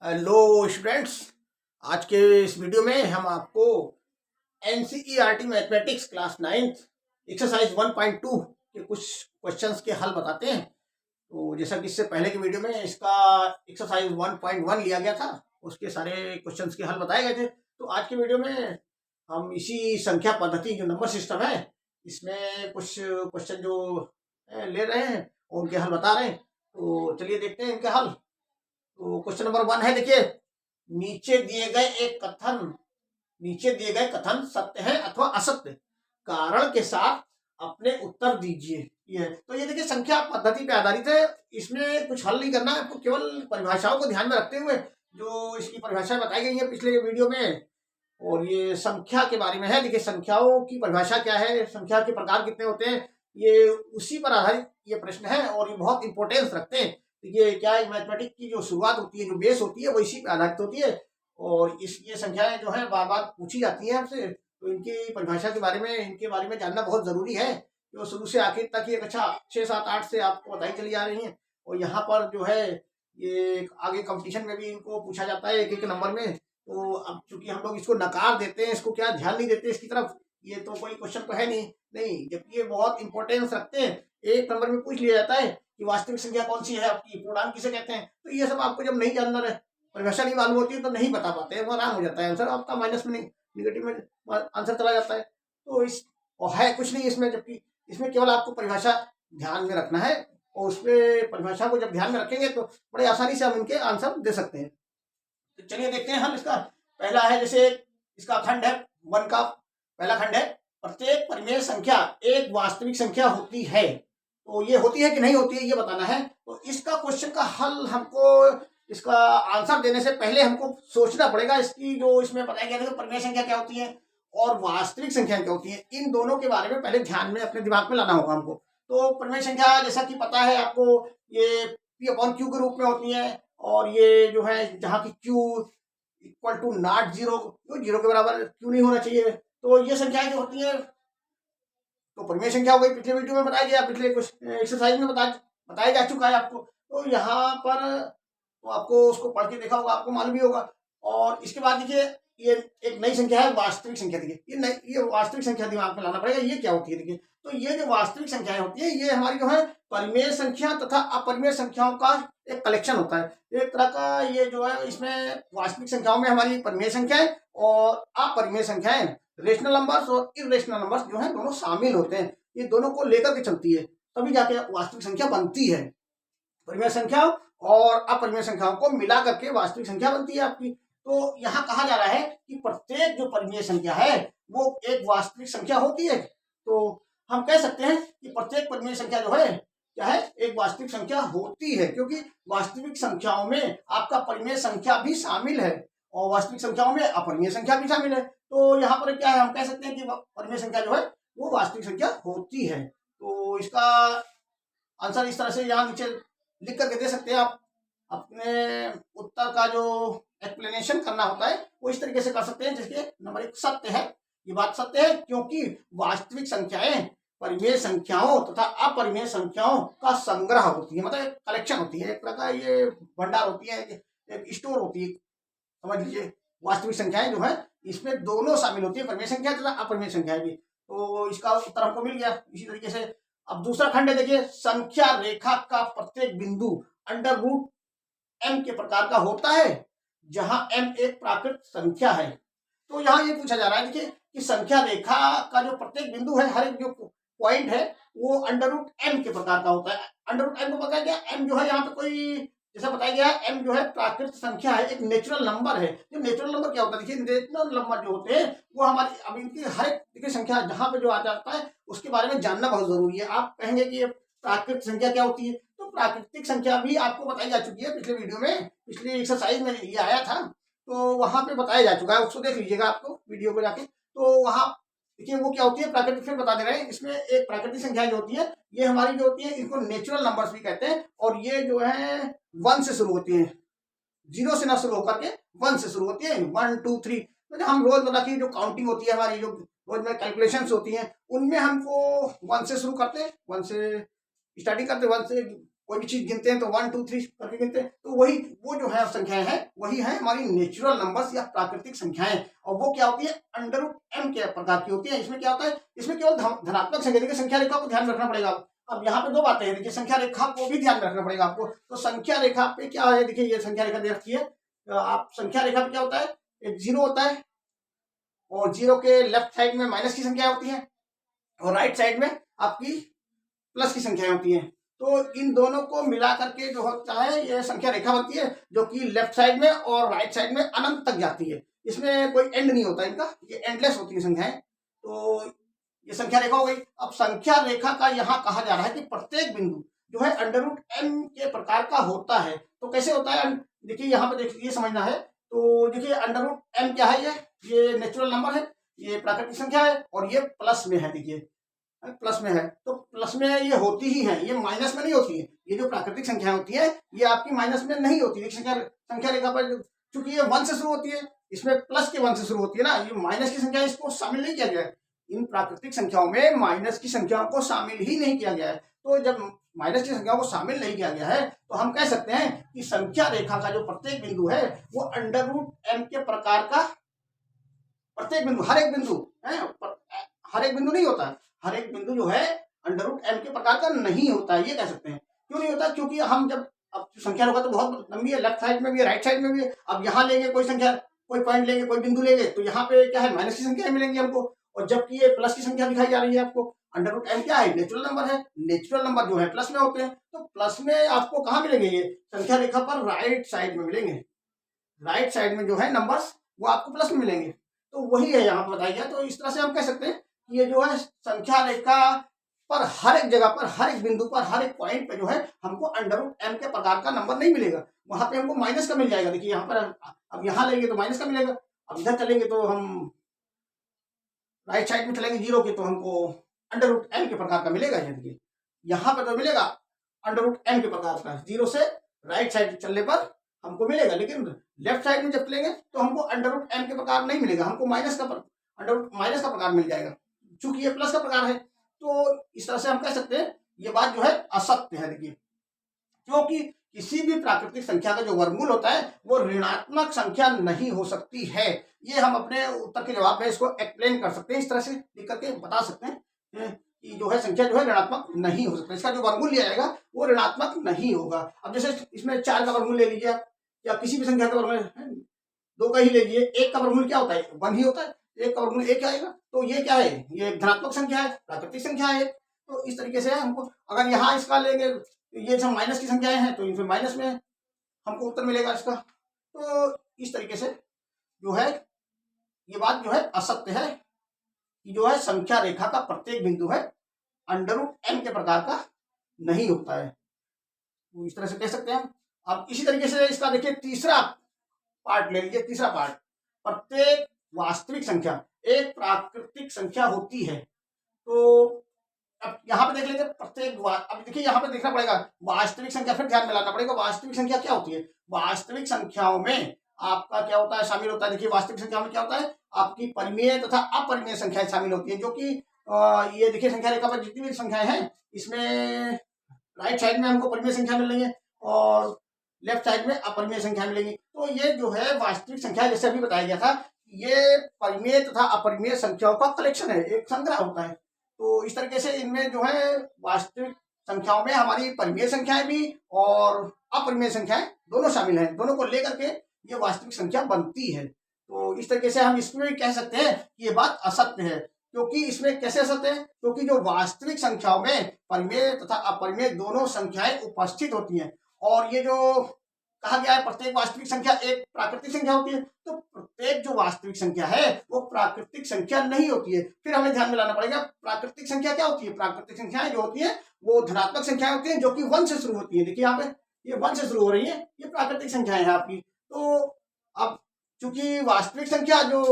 Hello students. आज के इस वीडियो में हम आपको NCERT mathematics class 9th exercise 1.2 के कुछ क्वेश्चंस के हल बताते हैं। तो जैसा कि इससे पहले के वीडियो में इसका एक्सरसाइज 1.1 लिया गया था, उसके सारे क्वेश्चंस के हल बताए गए थे। तो आज के वीडियो में हम इसी संख्या पद्धति जो नंबर सिस्टम है इसमें कुछ क्वेश्चन जो ले रहे हैं और उनके हल बता रहे हैं। तो चलिए देखते हैं इनके हल। तो क्वेश्चन नंबर 1 है, देखिए, नीचे दिए गए एक कथन नीचे दिए गए कथन सत्य है अथवा असत्य, कारण के साथ अपने उत्तर दीजिए। ये तो ये देखिए संख्या पद्धति पे आधारित है, इसमें कुछ हल नहीं करना है आपको, केवल परिभाषाओं को ध्यान में रखते हुए जो इसकी परिभाषाएं बताई गई है पिछले वीडियो में, और ये संख्या के बारे में है। देखिए संख्याओं की परिभाषा क्या है, संख्या के प्रकार कितने होते हैं, ये उसी पर आधारित ये प्रश्न है और ये बहुत इंपॉर्टेंस रखते हैं। ये क्या है, मैथमेटिक्स की जो शुरुआत होती है, जो बेस होती है, वो इसी पे आधारित होती है। और इस ये संख्याएं जो है बार बार पूछी जाती हैं हमसे, तो इनकी परिभाषा के बारे में, इनके बारे में जानना बहुत जरूरी है। जो शुरू से आखिर तक ये कक्षा 6, 7, 8 से आपको बताई चली जा रही है। और यहाँ पर जो है ये आगे कंपटीशन में भी इनको पूछा जाता है एक एक नंबर में। तो अब चूंकि हम लोग इसको नकार देते हैं, इसको क्या ध्यान नहीं देते इसकी तरफ, ये तो कोई क्वेश्चन तो है नहीं, जबकि ये बहुत इंपॉर्टेंस रखते हैं। एक नंबर में पूछ लिया जाता है कि वास्तविक संख्या कौन सी है आपकी, पूर्णांक किसे कहते हैं। तो ये सब आपको जब नहीं जानना रहे, परिभाषा नहीं मालूम होती है, तो नहीं बता पाते हैं, वो आराम हो जाता है आंसर आपका, माइनस में नहीं, निगेटिव में आंसर चला जाता है। तो इस और है कुछ नहीं इसमें, जबकि इसमें केवल आपको परिभाषा ध्यान में रखना है, और उसपे परिभाषा को जब ध्यान में रखेंगे तो बड़े आसानी से हम इनके आंसर दे सकते हैं। तो चलिए देखते हैं हम इसका। पहला है, जैसे इसका खंड है 1 का पहला खंड है, प्रत्येक परिमेय संख्या एक वास्तविक संख्या होती है। तो ये होती है कि नहीं होती है ये बताना है। तो इसका क्वेश्चन का हल हमको, इसका आंसर देने से पहले हमको सोचना पड़ेगा इसकी, जो इसमें बताया गया था परिमेय संख्या क्या होती है और वास्तविक संख्या क्या होती है, इन दोनों के बारे में पहले ध्यान में अपने दिमाग में लाना होगा हमको। तो परिमेय संख्या जैसा कि पता है आपको, ये पी अपॉन क्यू के रूप में होती है, और ये जो है जहाँ की q equal to not zero, zero के बराबर क्यू नहीं होना चाहिए। तो ये संख्याएं जो होती है तो परिमेय संख्या हो गई, पिछले वीडियो में बताया गया, पिछले कुछ एक्सरसाइज में बताया जा चुका है आपको। तो यहाँ पर तो आपको उसको पढ़ के देखा होगा, आपको मालूम भी होगा। और इसके बाद देखिए ये एक नई संख्या है वास्तविक संख्या। देखिए ये वास्तविक संख्या दिमाग में लाना पड़ेगा, ये क्या होती है। देखिए तो ये जो वास्तविक संख्याएं होती है, ये हमारी जो है परिमेय संख्या तथा अपरिमेय संख्याओं का एक कलेक्शन होता है एक तरह का। ये जो है इसमें वास्तविक संख्याओं में हमारी परिमेय संख्याएं और अपरिमेय संख्याएं, रेशनल नंबर्स और इरेशनल नंबर्स जो है दोनों शामिल होते हैं। ये दोनों को लेकर के चलती है, तभी जाके वास्तविक संख्या बनती है। परिमेय संख्या और अपरिमेय संख्याओं को मिला करके वास्तविक संख्या बनती है आपकी। तो यहाँ कहा जा रहा है कि प्रत्येक जो परिमेय संख्या है वो एक वास्तविक संख्या होती है। तो हम कह सकते हैं कि प्रत्येक परिमेय संख्या जो है क्या है, एक वास्तविक संख्या होती है, क्योंकि वास्तविक संख्याओं में आपका परिमेय संख्या भी शामिल है और वास्तविक संख्याओं में अपरिमेय संख्या भी शामिल है। तो यहाँ पर क्या है, हम कह सकते हैं कि परिमेय संख्या जो है वो वास्तविक संख्या होती है। तो इसका आंसर इस तरह से यहाँ नीचे लिख करके दे सकते हैं आप। अपने उत्तर का जो एक्सप्लेनेशन करना होता है वो इस तरीके से कर सकते हैं, जैसे नंबर 1 सत्य है, ये बात सत्य है क्योंकि वास्तविक संख्याएं परिमेय संख्याओं तथा अपरिमेय संख्याओं का संग्रह होती है, मतलब कलेक्शन होती है, एक प्रकार ये भंडार होती है, एक स्टोर होती है, समझ लीजिए। वास्तविक संख्याएं जो है इसमें दोनों शामिल होती है, परिमेय संख्या तथा अपरिमेय संख्याएं भी। तो इसका उत्तर हमको मिल गया इसी तरीके से। अब दूसरा खंड है, देखिए, संख्या रेखा का प्रत्येक बिंदु अंडर रूट एम के प्रकार का होता है जहां एम एक प्राकृत संख्या है। तो यहाँ ये पूछा जा रहा है, देखिए, कि संख्या रेखा का जो प्रत्येक बिंदु है, हर एक जो पॉइंट है वो अंडर रूट एम के प्रकार का होता है। अंडर रूट एम को पता है क्या, एम जो है यहाँ पे कोई, जैसा बताया गया है, एम जो है प्राकृत संख्या है, एक नेचुरल नंबर है। जो नेचुरल नंबर क्या होता है, देखिए नेचुरल नंबर जो होते हैं वो हमारी, अब इनकी हर एक देखिए संख्या जहां पे जो आ जाता है उसके बारे में जानना बहुत जरूरी है। आप कहेंगे कि प्राकृतिक संख्या क्या होती है, तो प्राकृतिक संख्या भी आपको बताई जा चुकी है पिछले वीडियो में, पिछले एक्सरसाइज में ये आया था, तो वहां पे बताया जा चुका है, उसको देख लीजिएगा आपको वीडियो को जाके। तो वहां देखिए वो क्या होती है, प्राकृतिक, फिर बता दे रहे हैं। इसमें एक प्राकृतिक संख्या जो होती है ये हमारी जो होती है इनको नेचुरल नंबर्स भी कहते हैं, और ये जो है 1 से शुरू होती है, 0 से ना शुरू होकर के 1 से शुरू होती है, 1 2 3। तो हम रोजमर्रा की जो काउंटिंग होती है, हमारी जो रोजमर्रा कैलकुलेशंस होती हैं, उनमें हमको 1 से शुरू करते हैं, 1 से स्टार्टिंग करते हैं, 1 से कोई भी चीज गिनते हैं तो 1 2 3 करके गिनते हैं, तो वही वो जो है संख्याएं हैं वही है हमारी नेचुरल नंबर्स या प्राकृतिक संख्याएं। और वो क्या होती है, अंडर रूट m के प्रकार की होती है। इसमें क्या होता है, इसमें केवल धनात्मक संख्या, देखिए संख्या रेखा को ध्यान रखना पड़ेगा। अब यहाँ पे दो बातें हैं, देखिए संख्या रेखा को भी ध्यान रखना पड़ेगा आपको। तो संख्या रेखा पे क्या है, देखिए ये संख्या रेखा दे रखी है। आप संख्या रेखा पे क्या होता है, एक जीरो होता है और जीरो के लेफ्ट साइड में माइनस की संख्या होती है और राइट साइड में आपकी प्लस की संख्याएं होती हैं। तो इन दोनों को मिला करके जो होता है ये संख्या रेखा बनती है, जो कि लेफ्ट साइड में और राइट साइड में अनंत तक जाती है। इसमें कोई एंड नहीं होता इनका, ये एंडलेस होती है संख्याएं। तो ये संख्या रेखा हो गई। अब संख्या रेखा का यहाँ कहा जा रहा है कि प्रत्येक बिंदु जो है अंडर रूट m के प्रकार का होता है। तो कैसे होता है, देखिए यहाँ पे देखिए ये समझना है। तो देखिए अंडर रूट m क्या है, ये नेचुरल नंबर है, ये प्राकृतिक संख्या है और ये प्लस में है। देखिए प्लस में है तो प्लस में ये होती ही है, ये माइनस में नहीं होती है। ये जो प्राकृतिक संख्या होती है ये आपकी माइनस में नहीं होती है। संख्या रेखा पर चूंकि ये 1 से शुरू होती है, इसमें प्लस के 1 से शुरू होती है ना, ये माइनस की संख्या इसको शामिल नहीं किया गया है। इन प्राकृतिक संख्याओं में माइनस की संख्याओं को शामिल ही नहीं किया गया है। तो जब माइनस की संख्याओं को शामिल नहीं किया गया है तो हम कह सकते हैं कि संख्या रेखा का जो प्रत्येक बिंदु है वो अंडर रूट m के प्रकार का प्रत्येक बिंदु, हर एक बिंदु है, हर एक बिंदु नहीं होता, हर एक बिंदु जो है अंडर रूट m के प्रकार का नहीं होता है, ये कह सकते हैं। क्यों नहीं होता, क्योंकि हम जब अब संख्या रेखा तो बहुत लंबी है, लेफ्ट साइड में भी है राइट साइड में भी है। अब यहाँ लेंगे कोई संख्या, कोई पॉइंट लेंगे, कोई बिंदु लेंगे तो यहाँ पे क्या है, माइनस की संख्या मिलेंगी हमको, और जबकि ये प्लस की संख्या दिखाई जा रही है आपको। अंडर रूट m क्या है, नेचुरल नंबर है, नेचुरल नंबर जो है प्लस में होते हैं। तो प्लस में आपको कहाँ मिलेंगे, ये संख्या रेखा पर राइट साइड में मिलेंगे। राइट साइड में जो है नंबर्स वो आपको प्लस में मिलेंगे। तो वही है यहाँ पर बताया गया। तो इस तरह से हम कह सकते हैं कि ये जो है संख्या रेखा पर हर एक जगह पर, हर एक बिंदु पर, हर एक पॉइंट पे जो है हमको अंडर रूट m के प्रकार का नंबर नहीं मिलेगा। वहां पे हमको माइनस का मिल जाएगा। देखिए यहाँ पर अब यहाँ लेंगे तो माइनस का मिलेगा, अब इधर चलेंगे तो हम राइट साइड में चलेंगे जीरो के तो हमको अंडर रूट m के प्रकार का मिलेगा। देखिए यहाँ पर तो मिलेगा अंडर रूट m के प्रकार का, जीरो से राइट साइड चलने पर हमको मिलेगा, लेकिन लेफ्ट साइड में जब चलेंगे तो हमको अंडर रूट m के प्रकार नहीं मिलेगा, हमको अंडर रूट माइनस का प्रकार मिल जाएगा, चूंकि ये प्लस का प्रकार है। तो इस तरह से हम कह सकते हैं ये बात जो है असत्य है। देखिए क्योंकि किसी भी प्राकृतिक संख्या का जो वर्गमूल होता है वो ऋणात्मक संख्या नहीं हो सकती है। ये हम अपने उत्तर के जवाब में इसको एक्सप्लेन कर सकते हैं, इस तरह से लिख करके बता सकते हैं कि जो है संख्या जो है ऋणात्मक नहीं हो सकता, इसका जो वर्गमूल लिया जाएगा वो ऋणात्मक नहीं होगा। अब जैसे इसमें 4 का वर्गमूल ले लीजिए या किसी भी संख्या का वर्गमूल 2 का ही ले लीजिए, 1 का वर्गमूल क्या होता है, 1 ही होता है, 1 का वर्गमूल 1 आएगा। तो ये क्या है, ये धनात्मक संख्या है, प्राकृतिक संख्या है। तो इस तरीके से हमको अगर यहाँ इसका लेंगे, ये सब माइनस की संख्याएं हैं तो इनसे माइनस में हमको उत्तर मिलेगा इसका। तो इस तरीके से जो है ये बात जो है असत्य है कि जो है संख्या रेखा का प्रत्येक बिंदु है अंडर रूट m के प्रकार का नहीं होता है। तो इस तरह से कह सकते हैं हम। अब इसी तरीके से इसका देखिए तीसरा पार्ट ले लीजिए। तीसरा पार्ट, प्रत्येक वास्तविक संख्या एक प्राकृतिक संख्या होती है। तो अब यहाँ पे देख लेंगे प्रत्येक, अब देखिए यहाँ पे देखना पड़ेगा वास्तविक संख्या, फिर ध्यान में लाना पड़ेगा वास्तविक संख्या क्या होती है। वास्तविक संख्याओं में आपका क्या होता है, शामिल होता है। देखिए वास्तविक संख्या में क्या होता है, आपकी परिमेय तथा अपरिमेय संख्याएं शामिल होती है, जो कि ये देखिए संख्या रेखा पर जितनी भी संख्याएं हैं इसमें राइट साइड में हमको परिमेय संख्या मिल रही है और लेफ्ट साइड में अपरिमेय संख्या मिलेगी। तो ये जो है वास्तविक संख्या, जैसे अभी बताया गया था, ये परिमेय तथा अपरिमेय संख्याओं का कलेक्शन है, एक संग्रह होता है। तो इस तरीके से इनमें जो है वास्तविक संख्याओं में हमारी परिमेय संख्याएं भी और अपरिमेय संख्याएं दोनों शामिल हैं, दोनों को लेकर के ये वास्तविक संख्या बनती है। तो इस तरीके से हम इसमें भी कह सकते हैं कि ये बात असत्य है। क्योंकि इसमें कैसे असत्य है, क्योंकि जो वास्तविक संख्याओं में परिमेय तथा अपरिमेय दोनों संख्याएं उपस्थित होती हैं, और ये जो कहा गया है प्रत्येक वास्तविक संख्या एक प्राकृतिक संख्या होती है, तो प्रत्येक जो वास्तविक संख्या है वो प्राकृतिक संख्या नहीं होती है। फिर हमें ध्यान में लाना पड़ेगा प्राकृतिक संख्या क्या होती है। प्राकृतिक संख्याएं जो होती है वो धनात्मक संख्याएं होती हैं, जो कि 1 से शुरू होती है। देखिए यहाँ पे ये 1 से शुरू हो रही है, ये प्राकृतिक संख्याएं हैं आपकी। तो अब चूंकि वास्तविक संख्या जो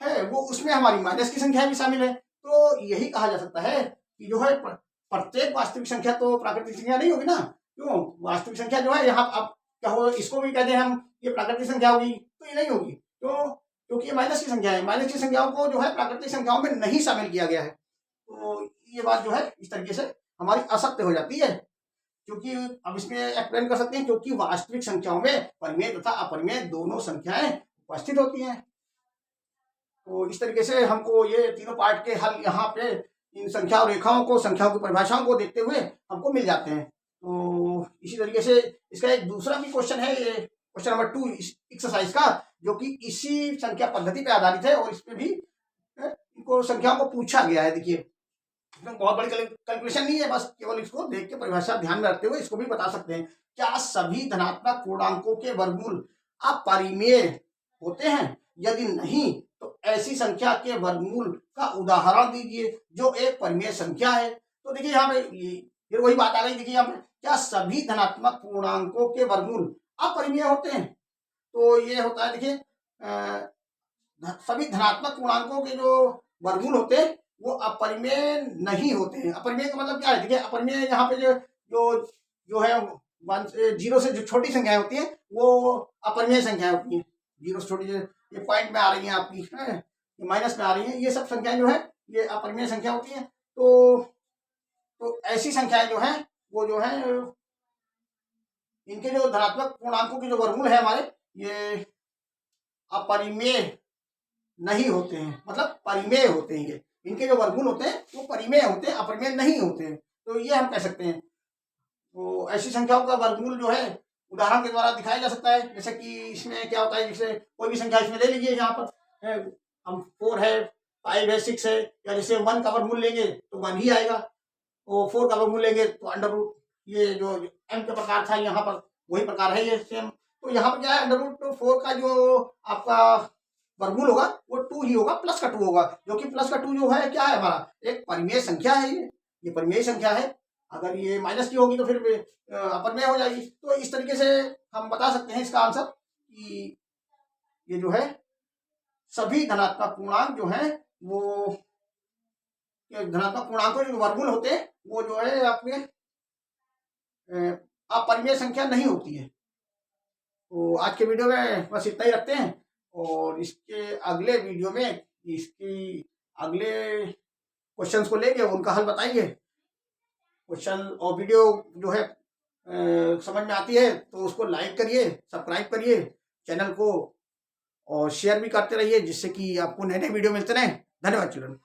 है वो उसमें हमारी माइनस की संख्या भी शामिल है, तो यही कहा जा सकता है कि जो है प्रत्येक वास्तविक संख्या तो प्राकृतिक संख्या नहीं होगी ना। क्यों, वास्तविक संख्या जो है यहाँ अब क्या हो, इसको भी कहते हैं हम ये प्राकृतिक संख्या होगी, तो ये नहीं होगी। तो क्योंकि ये माइनस की संख्या है, माइनस की संख्याओं को जो है प्राकृतिक संख्याओं में नहीं शामिल किया गया है। तो ये बात जो है इस तरीके से हमारी असत्य हो जाती है, क्योंकि अब इसमें एक्सप्लेन कर सकते हैं क्योंकि वास्तविक संख्याओं में परिमेय तथा अपरिमेय दोनों संख्याएं उपस्थित होती हैं। तो इस तरीके से हमको ये तीनों पार्ट के हल यहाँ पे इन संख्या और रेखाओं को, संख्याओं की परिभाषाओं को देखते हुए हमको मिल जाते हैं। तो इसी तरीके से इसका एक दूसरा भी क्वेश्चन है, ये क्वेश्चन नंबर 2 एक्सरसाइज का, जो कि इसी संख्या पद्धति पे आधारित है और इसमें भी इनको संख्याओं को पूछा गया है। देखिए बहुत बड़ी कैलकुलेशन नहीं है, बस केवल इसको देख के परिभाषा ध्यान में रखते हुए इसको भी बता सकते हैं। क्या सभी धनात्मक पूर्णांकों के वर्गमूल अपरिमेय होते हैं? यदि नहीं तो ऐसी संख्या के वर्गमूल का उदाहरण दीजिए जो एक परिमेय संख्या है। तो देखिए यहाँ पे फिर वही बात आ गई। देखिए यहाँ पे क्या सभी धनात्मक पूर्णांकों के वर्गमूल अपरिमेय होते हैं? तो ये होता है, देखिए सभी धनात्मक पूर्णांकों के जो वर्गमूल होते हैं वो अपरिमेय नहीं होते हैं। अपरिमेय का मतलब क्या है? देखिए अपरिमेय यहाँ पे जो है 0 से जो छोटी संख्याएं होती हैं वो अपरिमेय संख्याएं होती हैं। 0 से छोटी, ये पॉइंट में आ रही हैं आपकी, ये माइनस में आ रही हैं, ये सब संख्याएं जो है ये अपरिमेय संख्या होती हैं। तो ऐसी संख्याएं जो हैं वो जो है इनके जो धनात्मक पूर्णांकों के जो वर्गमूल है हमारे, ये अपरिमेय नहीं होते हैं, मतलब परिमेय होते हैं। ये इनके जो वर्गमूल होते हैं वो परिमेय होते हैं, अपरिमेय नहीं होते हैं। तो ये हम कह सकते हैं। तो ऐसी संख्याओं का वर्गमूल जो है उदाहरण के द्वारा दिखाया जा सकता है। जैसे कि इसमें क्या होता है, जैसे कोई भी संख्या इसमें ले लीजिए, यहाँ पर हम 4 है, 5 है, 6 है, या जैसे 1 का वर्गमूल लेंगे तो 1 ही आएगा, और 4 का वर्गमूल लेंगे तो अंडर रूट, ये जो m का प्रकार था यहाँ पर वही प्रकार है ये सेम। तो यहाँ पर क्या है, अंडर रूट 4 का जो आपका वर्गमूल होगा वो 2 ही होगा, प्लस का 2 होगा, जो कि प्लस का 2 जो है क्या है हमारा एक परिमेय संख्या है। ये परिमेय संख्या है। अगर ये माइनस की होगी तो फिर अपरिमेय हो जाएगी। तो इस तरीके से हम बता सकते हैं इसका आंसर कि ये जो है सभी धनात्मक पूर्णांक जो है वो धनात्मक पूर्णांकों जो वर्गमूल होते हैं वो जो है आपके अपरिमेय संख्या नहीं होती है। तो आज के वीडियो में बस इतना ही रखते हैं, और इसके अगले वीडियो में इसकी अगले क्वेश्चंस को लेके उनका हल बताएंगे। क्वेश्चन और वीडियो जो है समझ में आती है तो उसको लाइक करिए, सब्सक्राइब करिए चैनल को, और शेयर भी करते रहिए जिससे कि आपको नए नए वीडियो मिलते रहें। धन्यवाद चिल्ड्रन।